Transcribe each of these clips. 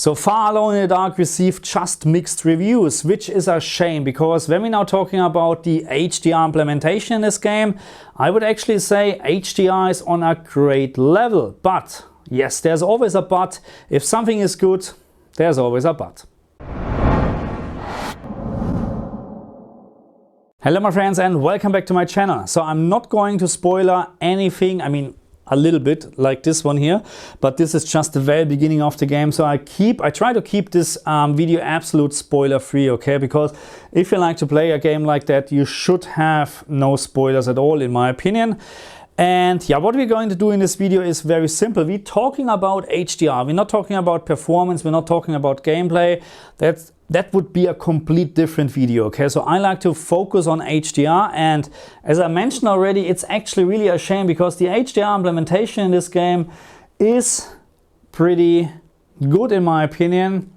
So far, Alone in the Dark received just mixed reviews, which is a shame, because when we're now talking about the HDR implementation in this game, I would actually say HDR is on a great level. But, yes, there's always a but. If something is good, there's always a but. Hello my friends and welcome back to my channel. So I'm not going to spoiler anything, a little bit like this one here, but this is just the very beginning of the game, so I try to keep this video absolute spoiler free, okay? Because if you like to play a game like that, you should have no spoilers at all, in my opinion. And yeah, what we're going to do in this video is very simple. We're talking about HDR. We're not talking about performance. We're not talking about gameplay. That would be a complete different video, okay? So I like to focus on HDR, and as I mentioned already, it's actually really a shame because the HDR implementation in this game is pretty good in my opinion,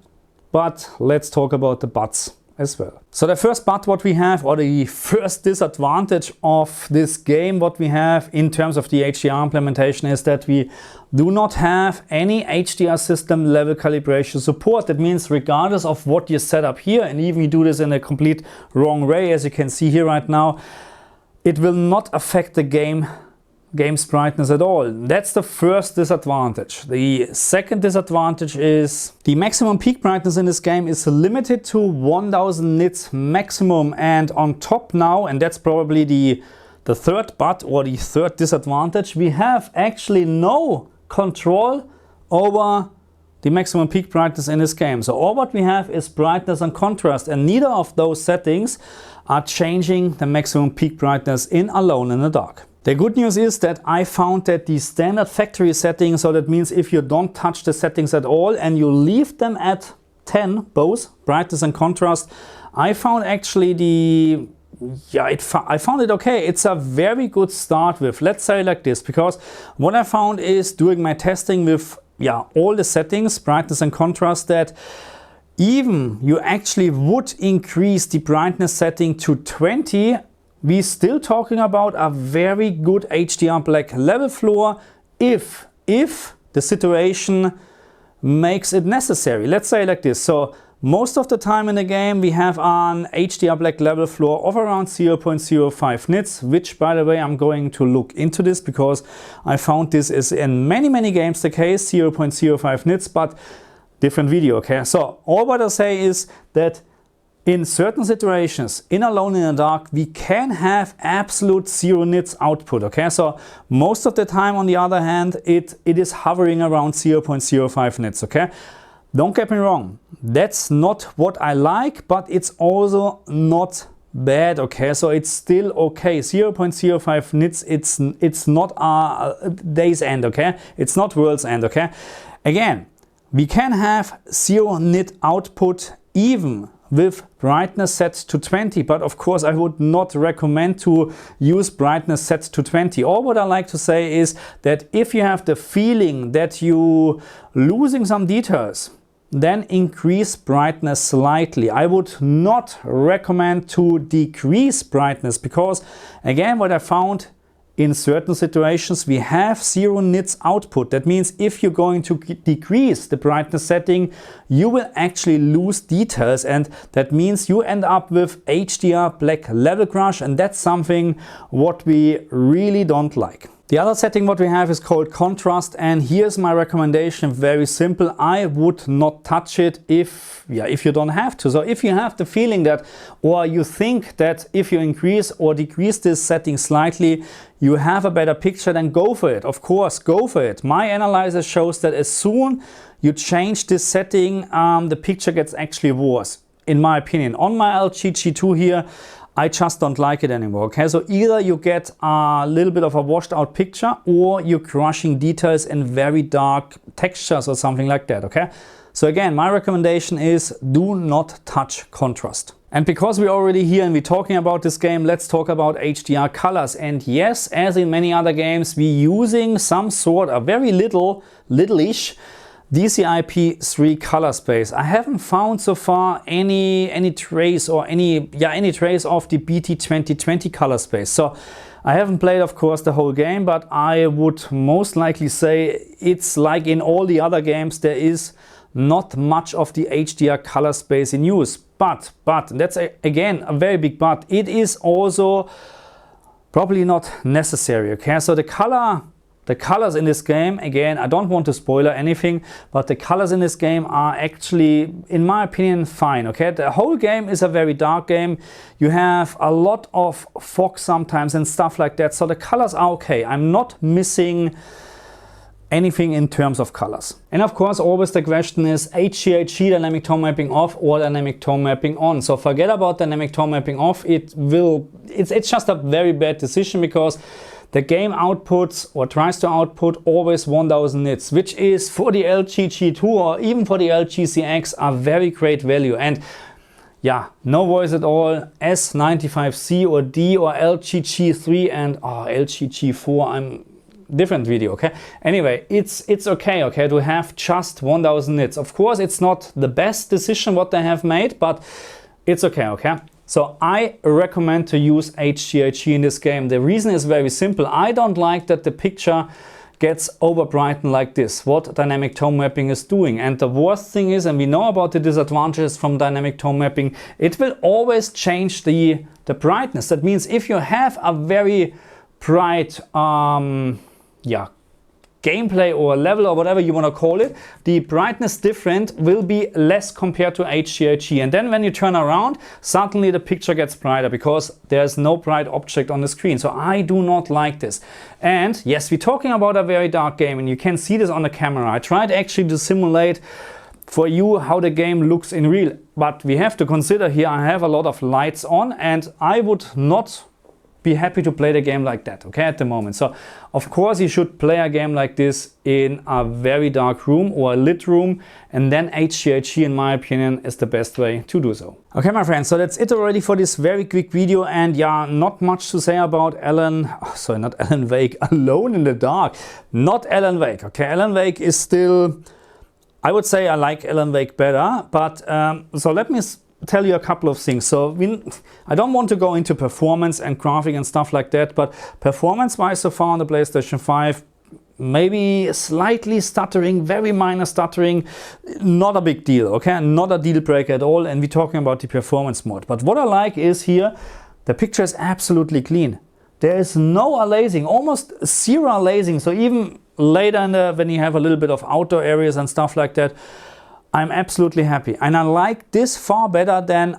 but let's talk about the buts as well. So the first but what we have, or the first disadvantage of this game what we have in terms of the HDR implementation, is that we do not have any HDR system level calibration support. That means regardless of what you set up here, and even you do this in a complete wrong way, as you can see here right now, it will not affect the game's brightness at all. That's the first disadvantage. The second disadvantage is the maximum peak brightness in this game is limited to 1000 nits maximum, and on top now, and that's probably the third but, or the third disadvantage, we have actually no control over the maximum peak brightness in this game. So all what we have is brightness and contrast, and neither of those settings are changing the maximum peak brightness in Alone in the Dark. The good news is that I found that the standard factory settings, so that means if you don't touch the settings at all and you leave them at 10, both brightness and contrast, I found actually I found it okay. It's a very good start with, let's say like this, because what I found is doing my testing with all the settings, brightness and contrast, that even you actually would increase the brightness setting to 20, we're still talking about a very good HDR black level floor if the situation makes it necessary. Let's say like this. So most of the time in the game we have an HDR black level floor of around 0.05 nits, which by the way I'm going to look into this because I found this is in many games the case, 0.05 nits, but different video, okay? So all what I say is that in certain situations, in Alone in the Dark, we can have absolute 0 nits output, okay? So most of the time, on the other hand, it is hovering around 0.05 nits, okay? Don't get me wrong, that's not what I like, but it's also not bad, okay? So it's still okay. 0.05 nits, it's not a day's end, okay? It's not world's end, okay? Again, we can have 0 nit output even with brightness set to 20, but of course I would not recommend to use brightness set to 20. All what I like to say is that if you have the feeling that you're losing some details, then increase brightness slightly. I would not recommend to decrease brightness because, again, what I found, in certain situations we have 0 nits output. That means if you're going to decrease the brightness setting, you will actually lose details, and that means you end up with HDR black level crush, and that's something what we really don't like. The other setting what we have is called contrast, and here's my recommendation, very simple. I would not touch it if you don't have to. So if you have the feeling that, or you think that if you increase or decrease this setting slightly, you have a better picture, then go for it. Of course, go for it. My analysis shows that as soon you change this setting, the picture gets actually worse, in my opinion. On my LG G2 here, I just don't like it anymore, okay? So either you get a little bit of a washed out picture, or you're crushing details in very dark textures or something like that, okay? So again, my recommendation is do not touch contrast. And because we're already here and we're talking about this game, let's talk about HDR colors. And yes, as in many other games, we're using some sort of very little-ish DCI-P3 color space. I haven't found so far any trace or any trace of the BT 2020 color space. So I haven't played, of course, the whole game, but I would most likely say it's like in all the other games, there is not much of the HDR color space in use. But that's again a very big but. It is also probably not necessary. Okay, so the colors in this game, again, I don't want to spoiler anything, but the colors in this game are actually, in my opinion, fine. Okay, the whole game is a very dark game. You have a lot of fog sometimes and stuff like that, so the colors are okay. I'm not missing anything in terms of colors. And of course, always the question is HDR dynamic tone mapping off or dynamic tone mapping on. So forget about dynamic tone mapping off. It's just a very bad decision, because the game outputs or tries to output always 1000 nits, which is for the LG G2 or even for the LG CX a very great value. And yeah, no worries at all. S95C or D or LG G3 and LG G4, different video, okay? Anyway, it's okay, okay, to have just 1000 nits. Of course, it's not the best decision what they have made, but it's okay, okay? So I recommend to use HDR in this game. The reason is very simple. I don't like that the picture gets over brightened like this, what dynamic tone mapping is doing. And the worst thing is, and we know about the disadvantages from dynamic tone mapping, it will always change the brightness. That means if you have a very bright gameplay or level or whatever you want to call it, the brightness different will be less compared to HDR. And then when you turn around, suddenly the picture gets brighter because there's no bright object on the screen. So I do not like this. And yes, we're talking about a very dark game, and you can see this on the camera. I tried actually to simulate for you how the game looks in real, but we have to consider here I have a lot of lights on, and I would not be happy to play the game like that, okay, at the moment. So of course you should play a game like this in a very dark room or a lit room, and then HDR, in my opinion, is the best way to do so. Okay, my friends, so that's it already for this very quick video. And yeah, not much to say about Alan Wake, Alone in the Dark. Not Alan Wake, okay? Alan Wake is still, I would say I like Alan Wake better, but so let me tell you a couple of things. So I don't want to go into performance and graphic and stuff like that, but performance wise so far on the PlayStation 5, maybe slightly stuttering, very minor stuttering, not a big deal, okay? Not a deal breaker at all, and we're talking about the performance mode. But what I like is here, the picture is absolutely clean. There is no aliasing, almost zero aliasing. So even later when you have a little bit of outdoor areas and stuff like that, I'm absolutely happy. And I like this far better than,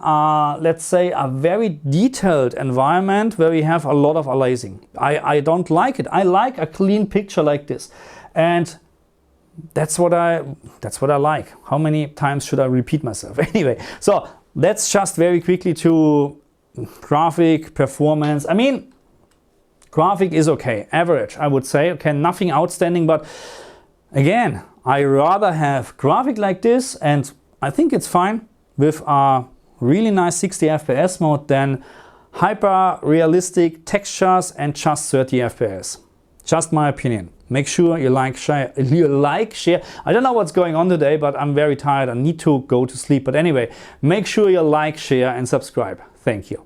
let's say, a very detailed environment where we have a lot of aliasing. I don't like it. I like a clean picture like this. And that's what I like. How many times should I repeat myself? Anyway, so that's just very quickly to graphic, performance. I mean, graphic is okay, average, I would say. Okay, nothing outstanding, but again, I rather have graphic like this, and I think it's fine with a really nice 60 FPS mode than hyper realistic textures and just 30 FPS. Just my opinion. Make sure you like, share. I don't know what's going on today, but I'm very tired. I need to go to sleep. But anyway, make sure you like, share and subscribe. Thank you.